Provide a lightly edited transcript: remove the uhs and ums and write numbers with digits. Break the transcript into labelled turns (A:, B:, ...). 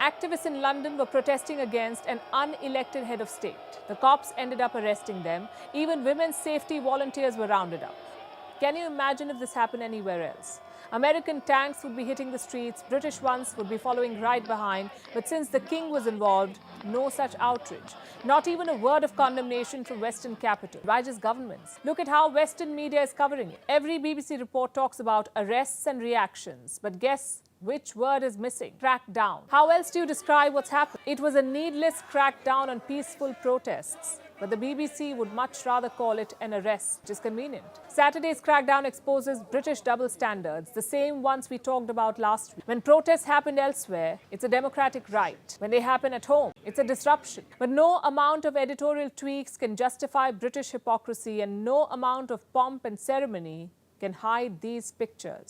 A: Activists in London were protesting against an unelected head of state. The cops ended up arresting them. Even women's safety volunteers were rounded up. Can you imagine if this happened anywhere else? American tanks would be hitting the streets, British ones would be following right behind, but since the king was involved, no such outrage. Not even a word of condemnation from Western capital. Why just governments? Look at how Western media is covering it. Every BBC report talks about arrests and reactions, but guess which word is missing? Crackdown. How else do you describe what's happened? It was a needless crackdown on peaceful protests. But the BBC would much rather call it an arrest, which is convenient. Saturday's crackdown exposes British double standards, the same ones we talked about last week. When protests happen elsewhere, it's a democratic right. When they happen at home, it's a disruption. But no amount of editorial tweaks can justify British hypocrisy, and no amount of pomp and ceremony can hide these pictures.